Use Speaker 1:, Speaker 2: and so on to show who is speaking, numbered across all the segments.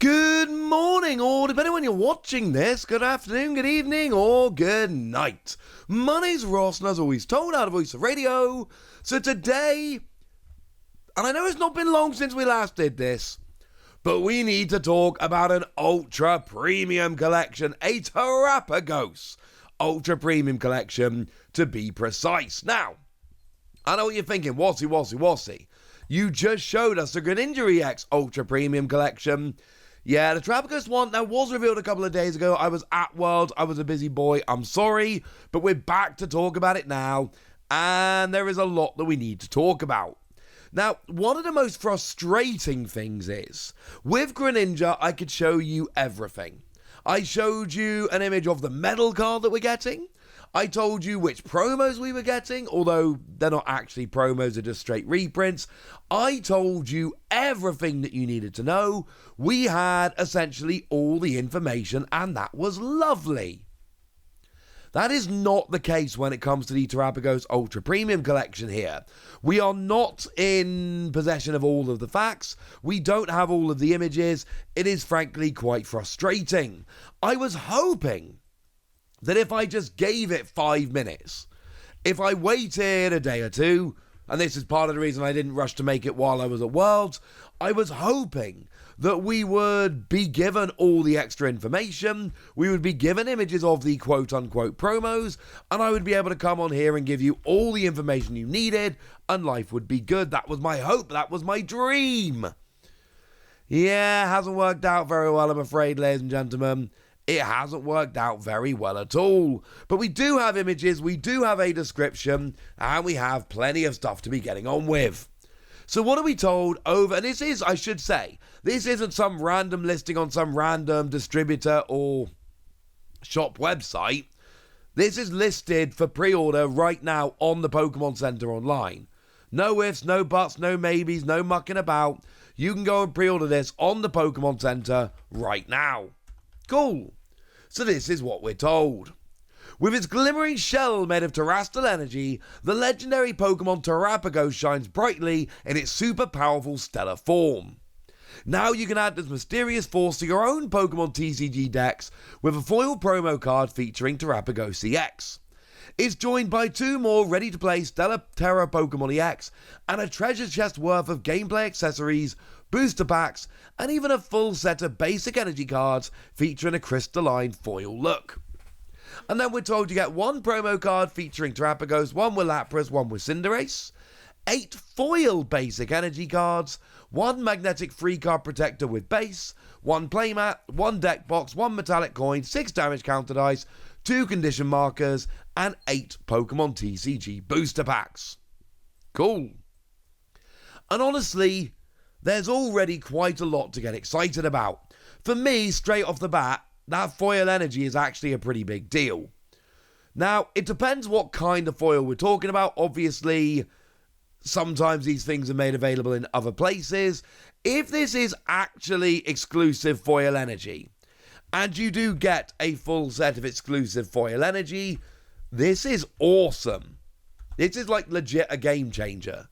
Speaker 1: Good morning, or depending on when you're watching this, good afternoon, good evening, or good night. My name's Ross, and as always, told out of Voice of Radio. So today, and I know it's not been long since we last did this, but we need to talk about an ultra premium collection, a Terapagos ultra premium collection, to be precise. Now, I know what you're thinking, Wassy. You just showed us the Greninja EX ultra premium collection. Yeah, the Terapagos one, that was revealed a couple of days ago. I was at World, I was a busy boy, I'm sorry, but we're back to talk about it now, and there is a lot that we need to talk about. Now, one of the most frustrating things is, with Greninja, I could show you everything. I showed you an image of the medal card that we're getting. I told you which promos we were getting, although they're not actually promos, they're just straight reprints. I told you everything that you needed to know. We had essentially all the information, and that was lovely. That is not the case when it comes to the Terapagos Ultra Premium Collection here. We are not in possession of all of the facts. We don't have all of the images. It is frankly quite frustrating. I was hoping that if I just gave it 5 minutes, if I waited a day or two, and this is part of the reason I didn't rush to make it while I was at Worlds, I was hoping that we would be given all the extra information, we would be given images of the quote-unquote promos, and I would be able to come on here and give you all the information you needed, and life would be good. That was my hope, that was my dream. Yeah, hasn't worked out very well, I'm afraid, ladies and gentlemen. It hasn't worked out very well at all. But we do have images, we do have a description, and we have plenty of stuff to be getting on with. So what are we told over, and this is, I should say, this isn't some random listing on some random distributor or shop website. This is listed for pre-order right now on the Pokemon Center online. No ifs, no buts, no maybes, no mucking about. You can go and pre-order this on the Pokemon Center right now. Cool. So this is what we're told. With its glimmering shell made of terrestrial energy, the legendary Pokemon Terapagos shines brightly in its super powerful stellar form. Now you can add this mysterious force to your own Pokemon TCG decks with a foil promo card featuring Terapagos EX. It's joined by 2 more ready-to-play Stellar Tera Pokemon EX and a treasure chest worth of gameplay accessories, booster packs, and even a full set of basic energy cards featuring a crystalline foil look. And then we're told you get 1 promo card featuring Terapagos, 1 with Lapras, 1 with Cinderace, 8 foil basic energy cards, 1 magnetic free card protector with base, 1 playmat, 1 deck box, 1 metallic coin, 6 damage counter dice, 2 condition markers, and 8 Pokemon TCG booster packs. Cool. And honestly, there's already quite a lot to get excited about. For me, straight off the bat, that foil energy is actually a pretty big deal. Now, it depends what kind of foil we're talking about. Obviously, sometimes these things are made available in other places. If this is actually exclusive foil energy, and you do get a full set of exclusive foil energy, this is awesome. This is like legit a game changer.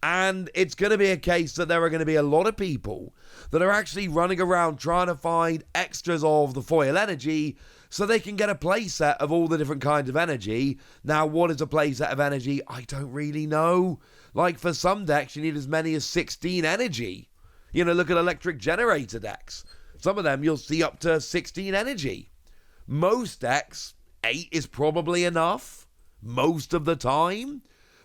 Speaker 1: And it's going to be a case that there are going to be a lot of people that are actually running around trying to find extras of the foil energy so they can get a playset of all the different kinds of energy. Now, what is a playset of energy? I don't really know. Like, for some decks, you need as many as 16 energy. You know, look at electric generator decks. Some of them you'll see up to 16 energy. Most decks, 8 is probably enough. Most of the time.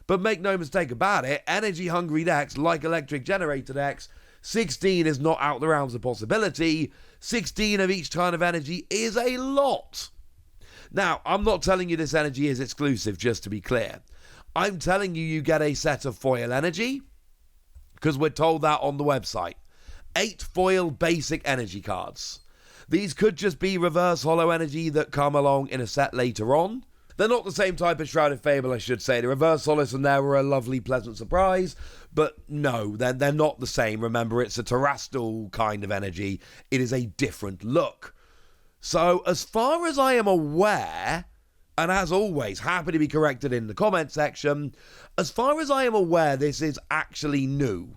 Speaker 1: But make no mistake about it, energy-hungry decks, like electric generator decks, 16 is not out the realms of possibility. 16 of each kind of energy is a lot. Now, I'm not telling you this energy is exclusive, just to be clear. I'm telling you you get a set of foil energy, because we're told that on the website. 8 foil basic energy cards. These could just be reverse holo energy that come along in a set later on. They're not the same type of Shrouded Fable, I should say. The reverse solos in there were a lovely, pleasant surprise. But no, they're not the same. Remember, it's a terrestrial kind of energy. It is a different look. So, as far as I am aware, and as always, happy to be corrected in the comment section, as far as I am aware, this is actually new.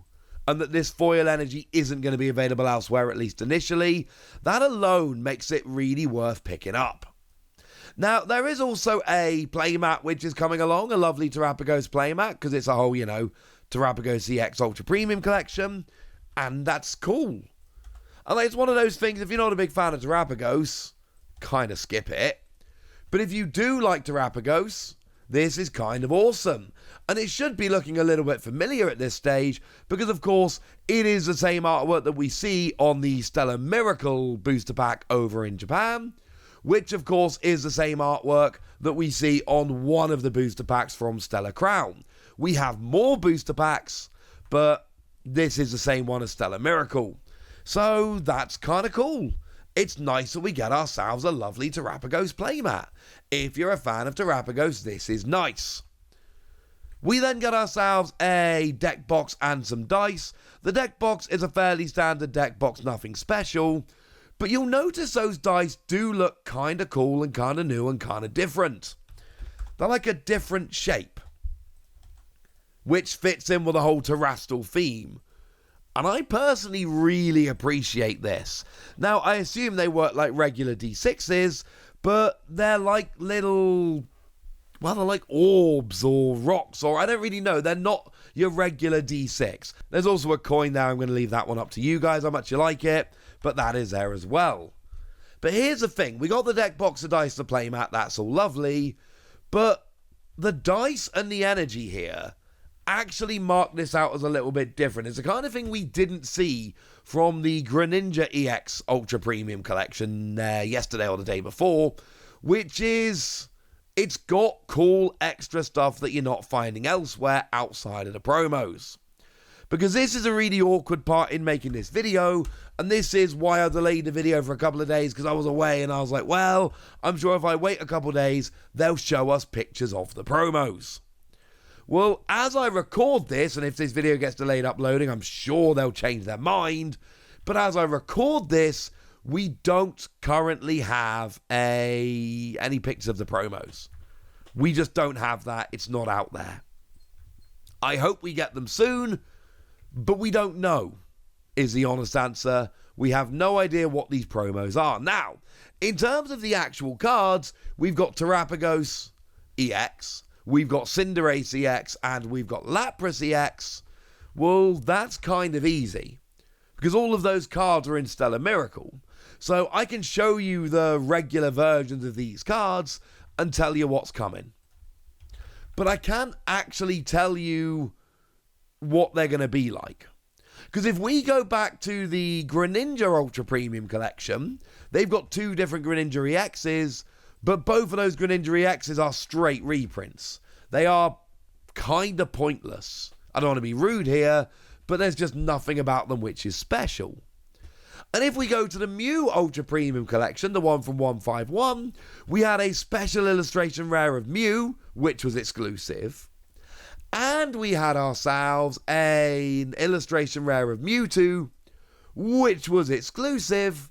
Speaker 1: and that this foil energy isn't going to be available elsewhere, at least initially, that alone makes it really worth picking up. Now, there is also a playmat which is coming along, a lovely Terapagos playmat, because it's a whole, Terapagos EX Ultra Premium collection, and that's cool. And it's one of those things, if you're not a big fan of Terapagos, kind of skip it. But if you do like Terapagos, this is kind of awesome. And it should be looking a little bit familiar at this stage, because of course, it is the same artwork that we see on the Stellar Miracle booster pack over in Japan, which of course is the same artwork that we see on one of the booster packs from Stellar Crown. We have more booster packs, but this is the same one as Stellar Miracle. So that's kind of cool. It's nice that we get ourselves a lovely Terapagos playmat. If you're a fan of Terapagos, this is nice. We then get ourselves a deck box and some dice. The deck box is a fairly standard deck box, nothing special. But you'll notice those dice do look kind of cool and kind of new and kind of different. They're like a different shape, which fits in with the whole terrestrial theme. And I personally really appreciate this. Now, I assume they work like regular D6s, but they're like little, they're like orbs or rocks, or I don't really know. They're not your regular D6. There's also a coin there. I'm going to leave that one up to you guys, how much you like it, but that is there as well. But here's the thing. We got the deck box of dice to playmat. That's all lovely. But the dice and the energy here actually mark this out as a little bit different. It's the kind of thing we didn't see from the Greninja EX Ultra Premium collection yesterday or the day before, which is, it's got cool extra stuff that you're not finding elsewhere outside of the promos. Because this is a really awkward part in making this video, and this is why I delayed the video for a couple of days, because I was away and I was like, well, I'm sure if I wait a couple of days, they'll show us pictures of the promos. Well, as I record this, and if this video gets delayed uploading, I'm sure they'll change their mind. But as I record this, we don't currently have any pictures of the promos. We just don't have that. It's not out there. I hope we get them soon, but we don't know, is the honest answer. We have no idea what these promos are. Now, in terms of the actual cards, we've got Terapagos EX, we've got Cinderace EX, and we've got Lapras EX. Well, that's kind of easy, because all of those cards are in Stellar Miracle. So I can show you the regular versions of these cards and tell you what's coming. But I can't actually tell you what they're going to be like. Because if we go back to the Greninja Ultra Premium collection, they've got two different Greninja EXs, but both of those Greninja EXs are straight reprints. They are kind of pointless. I don't want to be rude here, but there's just nothing about them which is special. And if we go to the Mew Ultra Premium collection, the one from 151, we had a special illustration rare of Mew, which was exclusive. And we had ourselves an illustration rare of Mewtwo, which was exclusive.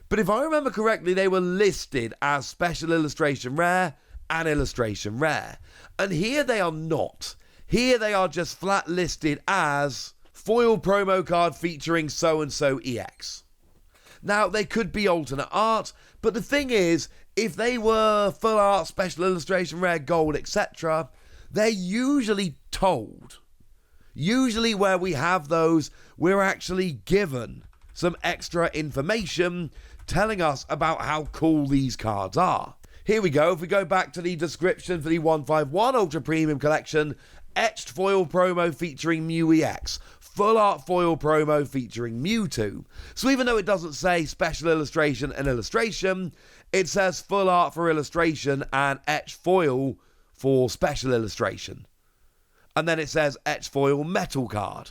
Speaker 1: But if I remember correctly, they were listed as special illustration rare and illustration rare. And here they are not. Here they are just flat listed as foil promo card featuring so-and-so EX. Now, they could be alternate art, but the thing is, if they were full art, special illustration, rare, gold, etc., they're usually told. Usually where we have those, we're actually given some extra information telling us about how cool these cards are. Here we go. If we go back to the description for the 151 Ultra Premium collection, etched foil promo featuring Mew EX. Full art foil promo featuring Mewtwo. So even though it doesn't say special illustration and illustration, it says full art for illustration and etched foil for special illustration. And then it says etched foil metal card.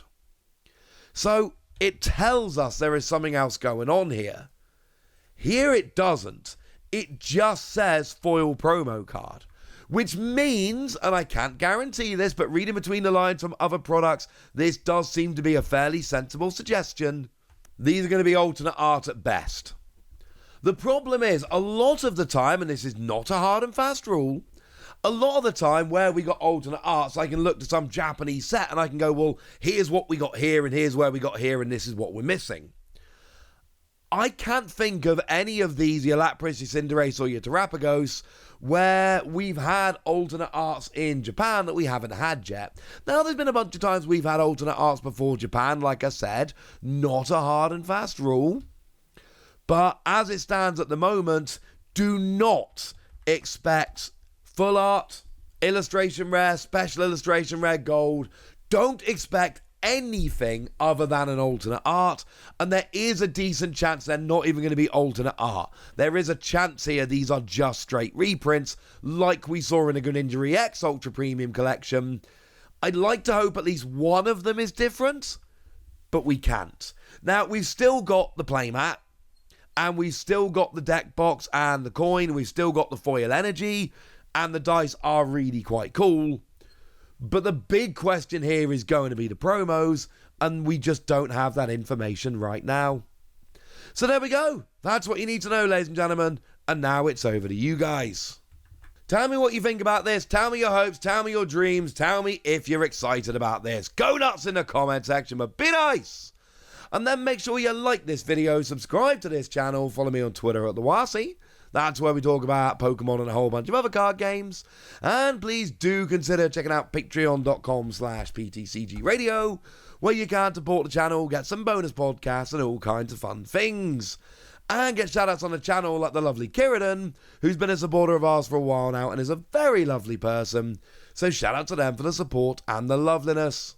Speaker 1: So it tells us there is something else going on here. Here it doesn't. It just says foil promo card. Which means, and I can't guarantee this, but reading between the lines from other products, this does seem to be a fairly sensible suggestion. These are going to be alternate art at best. The problem is, a lot of the time, and this is not a hard and fast rule, A lot of the time where we got alternate arts, I can look to some Japanese set and I can go, well, here's what we got here and here's where we got here and this is what we're missing. I can't think of any of these, your Lapras, your Cinderace or your Terapagos, where we've had alternate arts in Japan that we haven't had yet. Now, there's been a bunch of times we've had alternate arts before Japan, like I said, not a hard and fast rule. But as it stands at the moment, do not expect full art, illustration rare, special illustration rare, gold. Don't expect anything other than an alternate art, and there is a decent chance they're not even going to be alternate art. There is a chance here these are just straight reprints, like we saw in a Greninja EX Ultra Premium Collection. I'd like to hope at least one of them is different, but we can't. Now, we've still got the playmat, and we've still got the deck box and the coin, we've still got the foil energy, and the dice are really quite cool. But the big question here is going to be the promos, and we just don't have that information right now. So there we go. That's what you need to know, ladies and gentlemen. And now it's over to you guys. Tell me what you think about this. Tell me your hopes. Tell me your dreams. Tell me if you're excited about this. Go nuts in the comment section, but be nice. And then make sure you like this video, subscribe to this channel, follow me on Twitter at @TheWasi. That's where we talk about Pokemon and a whole bunch of other card games. And please do consider checking out patreon.com/PTCG Radio, where you can support the channel, get some bonus podcasts and all kinds of fun things. And get shoutouts on the channel like the lovely Kiridan, who's been a supporter of ours for a while now and is a very lovely person. So shout out to them for the support and the loveliness.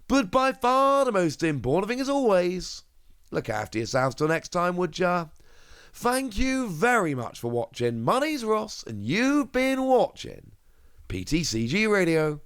Speaker 1: But by far the most important thing as always, look after yourselves till next time, would ya? Thank you very much for watching. My name's Ross, and you've been watching PTCG Radio.